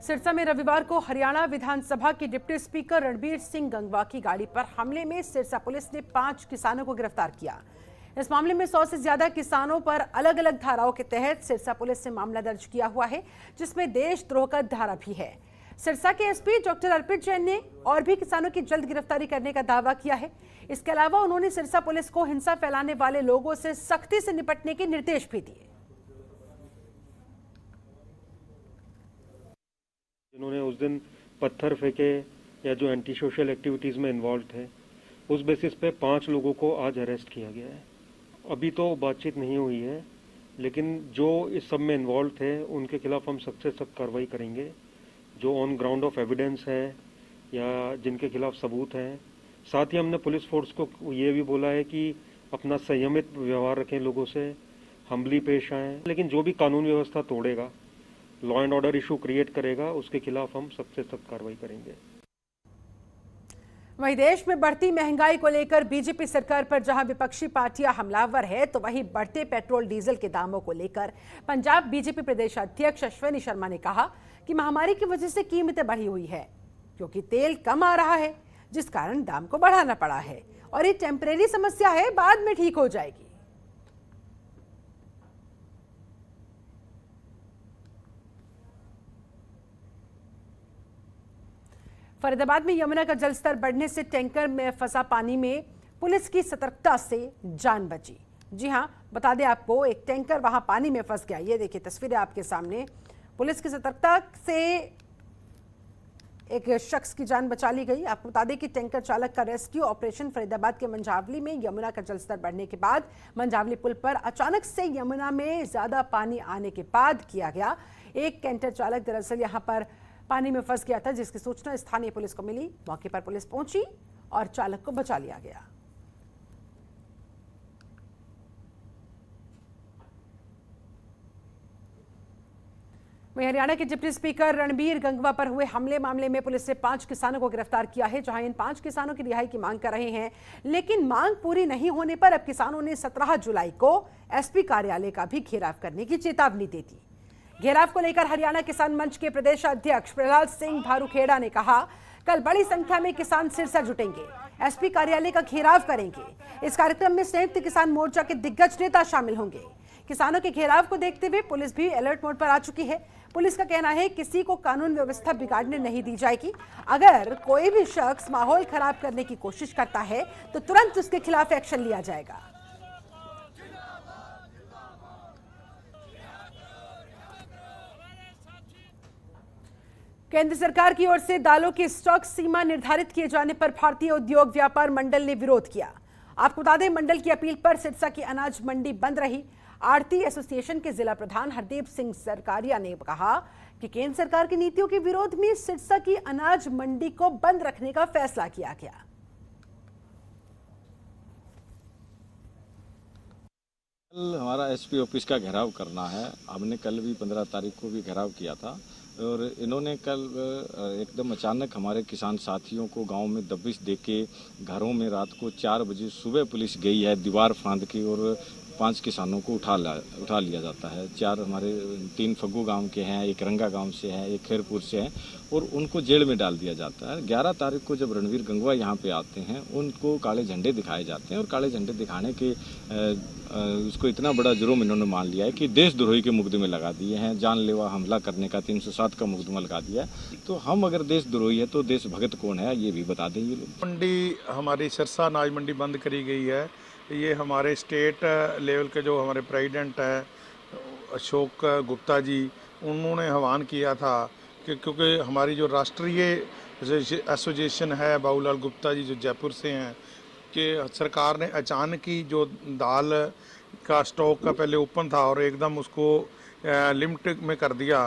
सिरसा में रविवार को हरियाणा विधानसभा के डिप्टी स्पीकर रणबीर सिंह गंगवा की गाड़ी पर हमले में सिरसा पुलिस ने 5 किसानों को गिरफ्तार किया। इस मामले में 100 से ज्यादा किसानों पर अलग अलग धाराओं के तहत सिरसा पुलिस ने मामला दर्ज किया हुआ है, जिसमें देशद्रोह का धारा भी है। सिरसा के एसपी डॉक्टर अर्पित जैन ने और भी किसानों की जल्द गिरफ्तारी करने का दावा किया है। इसके अलावा उन्होंने सिरसा पुलिस को हिंसा फैलाने वाले लोगों से सख्ती से निपटने के निर्देश भी दिए। जिन्होंने उस दिन पत्थर फेंके या जो एंटी सोशल एक्टिविटीज़ में इन्वॉल्व थे, उस बेसिस पे 5 लोगों को आज अरेस्ट किया गया है। अभी तो बातचीत नहीं हुई है, लेकिन जो इस सब में इन्वॉल्व थे उनके खिलाफ हम सख्त से सख्त कार्रवाई करेंगे। जो ऑन ग्राउंड ऑफ एविडेंस है या जिनके खिलाफ सबूत हैं। साथ ही हमने पुलिस फोर्स को ये भी बोला है कि अपना संयमित व्यवहार रखें, लोगों से हम्बली पेश आएँ, लेकिन जो भी कानून व्यवस्था तोड़ेगा, law and order issue create करेगा, उसके खिलाफ हम सख्त से सख्त कार्रवाई करेंगे। वहीं देश में बढ़ती महंगाई को लेकर बीजेपी सरकार पर जहां विपक्षी पार्टियां हमलावर है, तो वहीं बढ़ते पेट्रोल डीजल के दामों को लेकर पंजाब बीजेपी प्रदेश अध्यक्ष अश्विनी शर्मा ने कहा कि महामारी की वजह से कीमतें बढ़ी हुई है, क्योंकि तेल कम आ रहा है, जिस कारण दाम को बढ़ाना पड़ा है और ये टेम्परेरी समस्या है, बाद में ठीक हो जाएगी। फरीदाबाद में यमुना का जलस्तर बढ़ने से टैंकर में फंसा पानी में पुलिस की सतर्कता से जान बची। जी हां, बता दें आपको, एक टैंकर वहां पानी में फंस गया। ये देखिए तस्वीरें आपके सामने। पुलिस की सतर्कता से एक शख्स की जान बचा ली गई। आपको बता दें कि टैंकर चालक का रेस्क्यू ऑपरेशन फरीदाबाद के मंझावली में यमुना का जलस्तर बढ़ने के बाद मंझावली पुल पर अचानक से यमुना में ज्यादा पानी आने के बाद किया गया। एक कैंटर चालक दरअसल यहां पर पानी में फंस गया था, जिसकी सूचना स्थानीय पुलिस को मिली। मौके पर पुलिस पहुंची और चालक को बचा लिया गया। वहीं हरियाणा के डिप्टी स्पीकर रणबीर गंगवा पर हुए हमले मामले में पुलिस ने 5 किसानों को गिरफ्तार किया है, जहां इन 5 किसानों की रिहाई की मांग कर रहे हैं। लेकिन मांग पूरी नहीं होने पर अब किसानों ने 17 जुलाई को एसपी कार्यालय का भी घेराव करने की चेतावनी दे दी। घेराव को लेकर हरियाणा किसान मंच के प्रदेश अध्यक्ष प्रहलाद सिंह भारूखेड़ा ने कहा, कल बड़ी संख्या में किसान सिरसा जुटेंगे, एसपी कार्यालय का घेराव करेंगे। इस कार्यक्रम में संयुक्त किसान मोर्चा के दिग्गज नेता शामिल होंगे। किसानों के घेराव को देखते हुए पुलिस भी अलर्ट मोड पर आ चुकी है। पुलिस का कहना है किसी को कानून व्यवस्था बिगाड़ने नहीं दी जाएगी। अगर कोई भी शख्स माहौल खराब करने की कोशिश करता है तो तुरंत उसके खिलाफ एक्शन लिया जाएगा। केंद्र सरकार की ओर से दालों की स्टॉक सीमा निर्धारित किए जाने पर भारतीय उद्योग व्यापार मंडल ने विरोध किया। आपको बता दें, मंडल की अपील पर सिरसा की अनाज मंडी बंद रही। आढ़ती एसोसिएशन के जिला प्रधान हरदीप सिंह सरकारिया ने कहा कि केंद्र सरकार की नीतियों के विरोध में सिरसा की अनाज मंडी को बंद रखने का फैसला किया गया। कल हमारा एसपी ऑफिस का घेराव करना है। हमने कल भी 15 तारीख को भी घेराव किया था और इन्होंने कल एकदम अचानक हमारे किसान साथियों को गांव में दबिश देके घरों में रात को 4 बजे सुबह पुलिस गई है, दीवार फांद के, और 5 किसानों को उठा लिया जाता है। 4 हमारे 3 फग्गू गांव के हैं, एक रंगा गांव से हैं, एक खैरपुर से हैं, और उनको जेल में डाल दिया जाता है। 11 तारीख को जब रणबीर गंगवा यहाँ पे आते हैं, उनको काले झंडे दिखाए जाते हैं और काले झंडे दिखाने के उसको इतना बड़ा जुर्म इन्होंने मान लिया है कि देशद्रोही के मुकदमे लगा दिए हैं। जानलेवा हमला करने का 307 का मुकदमा लगा दिया है। तो हम अगर देशद्रोही है तो देशभक्त कौन है, ये भी बता दें ये लोग। मंडी हमारी सिरसा अनाज मंडी बंद करी गई है। ये हमारे स्टेट लेवल के जो हमारे प्रेसिडेंट है अशोक गुप्ता जी, उन्होंने आह्वान किया था कि क्योंकि हमारी जो राष्ट्रीय एसोसिएशन है, बाबूलाल गुप्ता जी जो जयपुर से हैं, कि सरकार ने अचानक ही जो दाल का स्टॉक का पहले ओपन था और एकदम उसको लिमिट में कर दिया,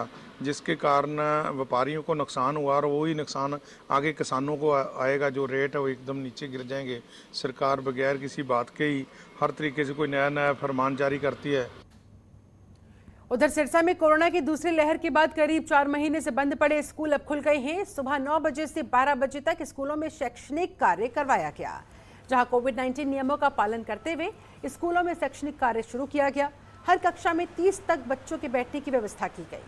जिसके कारण व्यापारियों को नुकसान हुआ और वही नुकसान आगे किसानों को आएगा। जो रेट है वो एकदम नीचे गिर जाएंगे। सरकार बगैर किसी बात के ही हर तरीके से कोई नया फरमान जारी करती है। उधर सिरसा में कोरोना की दूसरी लहर के बाद करीब 4 महीने से बंद पड़े स्कूल अब खुल गए हैं। सुबह 9 बजे से 12 बजे तक स्कूलों में शैक्षणिक कार्य करवाया गया। जहां कोविड-19 नियमों का पालन करते हुए स्कूलों में शैक्षणिक कार्य शुरू किया गया। हर कक्षा में 30 तक बच्चों के बैठने की व्यवस्था की गई।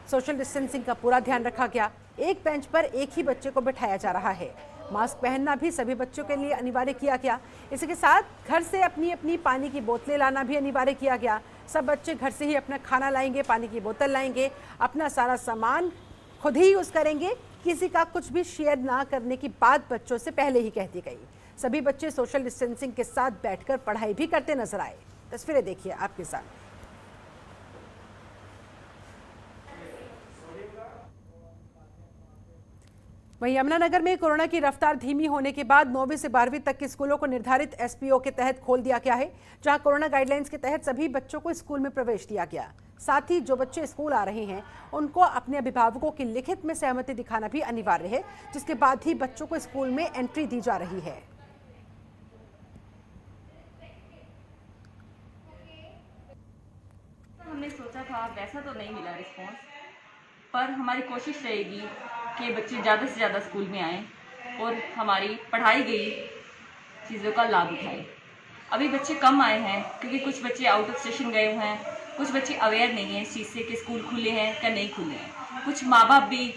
सोशल डिस्टेंसिंग का पूरा ध्यान रखा गया। एक बेंच पर एक ही बच्चे को बिठाया जा रहा है। मास्क पहनना भी सभी बच्चों के लिए अनिवार्य किया गया। इसी के साथ घर से अपनी अपनी पानी की बोतलें लाना भी अनिवार्य किया गया। सब बच्चे घर से ही अपना खाना लाएंगे, पानी की बोतल लाएंगे, अपना सारा सामान खुद ही यूज करेंगे। किसी का कुछ भी शेयर ना करने की बात बच्चों से पहले ही कह दी गई। सभी बच्चे सोशल डिस्टेंसिंग के साथ बैठकर पढ़ाई भी करते नजर आए। तस्वीरें देखिए आपके साथ। वहीं यमुनानगर में कोरोना की रफ्तार धीमी होने के बाद 9वीं से 12वीं तक के स्कूलों को निर्धारित एसपीओ के तहत खोल दिया गया है, जहां कोरोना गाइडलाइंस के तहत सभी बच्चों को स्कूल में प्रवेश दिया गया। साथ ही जो बच्चे स्कूल आ रहे हैं उनको अपने अभिभावकों की लिखित में सहमति दिखाना भी अनिवार्य है, जिसके बाद ही बच्चों को स्कूल में एंट्री दी जा रही है। हमने सोचा था वैसा तो नहीं मिला रिस्पॉन्स, पर हमारी कोशिश रहेगी कि बच्चे ज़्यादा से ज़्यादा स्कूल में आएँ और हमारी पढ़ाई गई चीज़ों का लाभ उठाएं। अभी बच्चे कम आए हैं क्योंकि कुछ बच्चे आउट ऑफ स्टेशन गए हुए हैं, कुछ बच्चे अवेयर नहीं हैं इस चीज़ से कि स्कूल खुले हैं या नहीं खुले हैं। कुछ माँ बाप भी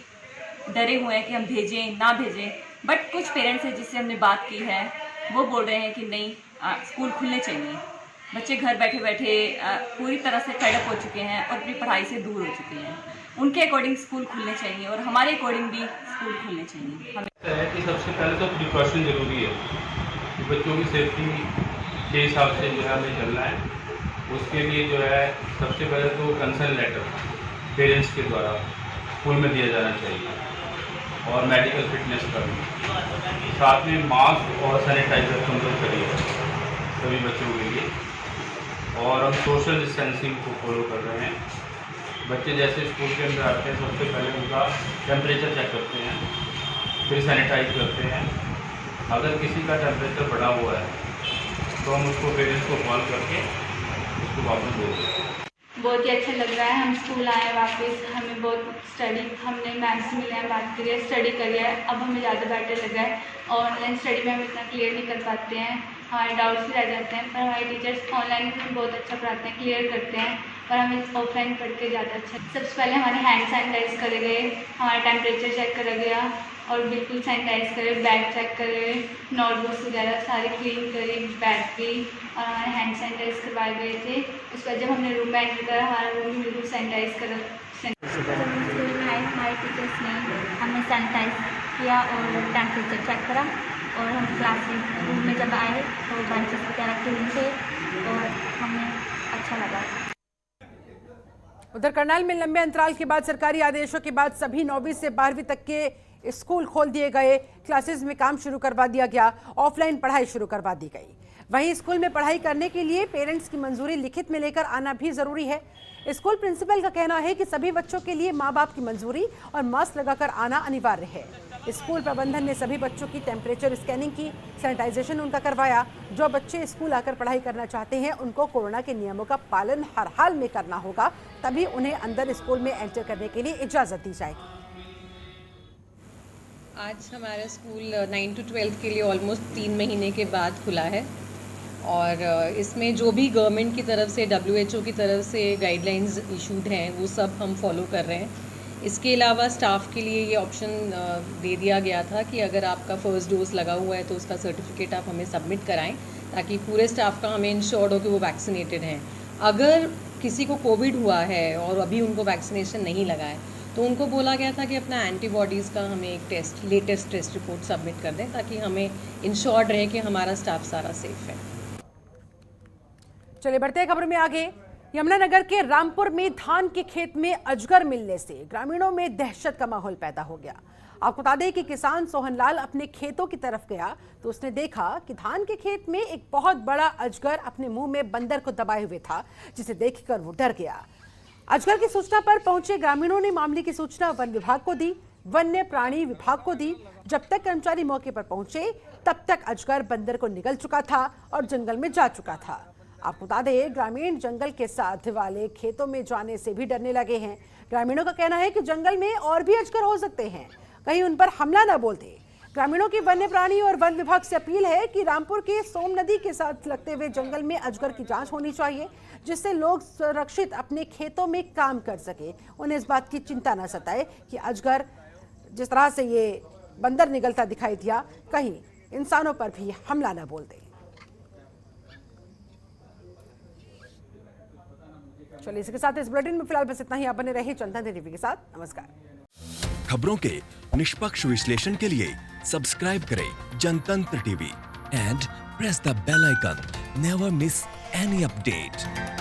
डरे हुए हैं कि हम भेजें ना भेजें, बट कुछ पेरेंट्स हैं जिससे हमने बात की है वो बोल रहे हैं कि नहीं, स्कूल खुलने चाहिए। बच्चे घर बैठे बैठे पूरी तरह से फेड अप हो चुके हैं और अपनी पढ़ाई से दूर हो चुके हैं। उनके अकॉर्डिंग स्कूल खुलने चाहिए और हमारे अकॉर्डिंग भी स्कूल खुलने चाहिए। हमें है कि सबसे पहले तो प्रिकॉशन जरूरी है कि बच्चों की सेफ्टी के हिसाब से जो है हमें चलना है। उसके लिए जो है सबसे पहले तो कंसर्न लेटर पेरेंट्स के द्वारा स्कूल में दिया जाना चाहिए और मेडिकल फिटनेस का भी, साथ में मास्क और सैनिटाइजर कंपलसरी है सभी बच्चों के लिए। और हम सोशल डिस्टेंसिंग को फॉलो कर रहे हैं। बच्चे जैसे स्कूल के अंदर आते हैं सबसे पहले उनका टेम्परेचर चेक करते हैं, फिर सैनिटाइज करते हैं। अगर किसी का टेम्परेचर बढ़ा हुआ है तो हम उसको पेरेंट्स को कॉल करके उसको वापस भेज देते हैं। बहुत ही अच्छा लग रहा है, हम स्कूल आए वापस, हमें बहुत स्टडी, हमने मैम से मिले हैं, बात करी है, स्टडी करी है। अब हमें ज़्यादा बेटर लग रहा है। ऑनलाइन स्टडी में हम इतना क्लियर नहीं कर पाते हैं, हमारे डाउट्स भी रह जाते हैं, पर हमारे टीचर्स ऑनलाइन भी बहुत अच्छा पढ़ाते हैं, क्लियर करते हैं, पर हमें ऑफलाइन पढ़ के ज़्यादा अच्छा। सबसे पहले हमारे हैंड सैनिटाइज करे गए, हमारा टेम्परेचर चेक करा गया और बिल्कुल सैनिटाइज करे, बैग चेक करे, नोटबुक्स वगैरह सारे क्लीन करे, बैग भी, और हमारे हैंड सैनिटाइज करवाए गए थे। उसके बाद जब हमने रूम में एंटर करा हमारा रूम भी बिल्कुल सैनिटाइज करा। स्कूल में आए हमारे टीचर्स ने हमें सैनिटाइज किया और टेम्परेचर चेक करा, और हम क्लास रूम में जब आए तो बेंचेस वगैरह क्लीन थे और हमें अच्छा लगा। उधर करनाल में लंबे अंतराल के बाद सरकारी आदेशों के बाद सभी 9वीं से 12वीं तक के स्कूल खोल दिए गए। क्लासेस में काम शुरू करवा दिया गया, ऑफलाइन पढ़ाई शुरू करवा दी गई। वहीं स्कूल में पढ़ाई करने के लिए पेरेंट्स की मंजूरी लिखित में लेकर आना भी जरूरी है। स्कूल प्रिंसिपल का कहना है कि सभी बच्चों के लिए माँ बाप की मंजूरी और मास्क लगाकर आना अनिवार्य है। स्कूल प्रबंधन ने सभी बच्चों की टेम्परेचर स्कैनिंग की, सैनिटाइजेशन उनका करवाया। जो बच्चे स्कूल आकर पढ़ाई करना चाहते हैं उनको कोरोना के नियमों का पालन हर हाल में करना होगा, तभी उन्हें अंदर स्कूल में एंटर करने के लिए इजाजत दी जाएगी। आज हमारा स्कूल 9 to 12 के लिए ऑलमोस्ट 3 महीने के बाद खुला है और इसमें जो भी गवर्नमेंट की तरफ से WHO की तरफ से गाइडलाइंस इशूड हैं वो सब हम फॉलो कर रहे हैं। इसके अलावा स्टाफ के लिए ये ऑप्शन दे दिया गया था कि अगर आपका फर्स्ट डोज लगा हुआ है तो उसका सर्टिफिकेट आप हमें सबमिट कराएं, ताकि पूरे स्टाफ का हमें इंश्योर्ड हो कि वो वैक्सीनेटेड हैं। अगर किसी को कोविड हुआ है और अभी उनको वैक्सीनेशन नहीं लगा है तो उनको बोला गया था कि अपना एंटीबॉडीज़ का हमें एक test, latest test report submit कर दें, ताकि हमें इंश्योर्ड रहे कि हमारा स्टाफ सारा सेफ है। चलिए बढ़ते हैं खबर में आगे। यमुनानगर के रामपुर में धान के खेत में अजगर मिलने से ग्रामीणों में दहशत का माहौल पैदा हो गया। आपको बता दें कि किसान सोहनलाल अपने खेतों की तरफ गया तो उसने देखा कि धान के खेत में एक बहुत बड़ा अजगर अपने मुंह में बंदर को दबाए हुए था, जिसे देखकर वो डर गया। अजगर की सूचना पर पहुंचे ग्रामीणों ने मामले की सूचना वन विभाग को दी, वन्य प्राणी विभाग को दी। जब तक कर्मचारी मौके पर पहुंचे तब तक अजगर बंदर को निगल चुका था और जंगल में जा चुका था। आपको बता दें, ग्रामीण जंगल के साथ वाले खेतों में जाने से भी डरने लगे हैं। ग्रामीणों का कहना है कि जंगल में और भी अजगर हो सकते हैं, कहीं उन पर हमला न बोल दे। ग्रामीणों की वन्य प्राणी और वन विभाग से अपील है कि रामपुर के सोम नदी के साथ लगते हुए जंगल में अजगर की जांच होनी चाहिए, जिससे लोग सुरक्षित अपने खेतों में काम कर सके। उन्हें इस बात की चिंता न सताए कि अजगर, जिस तरह से ये बंदर निकलता दिखाई दिया, कहीं इंसानों पर भी हमला न बोल दे। चलिए, इसके साथ इस बुलेटिन में फिलहाल बस इतना ही। आप बने रहिए जनतंत्र टीवी के साथ। नमस्कार। खबरों के निष्पक्ष विश्लेषण के लिए सब्सक्राइब करें Jantantra TV and press the bell icon. Never miss any update.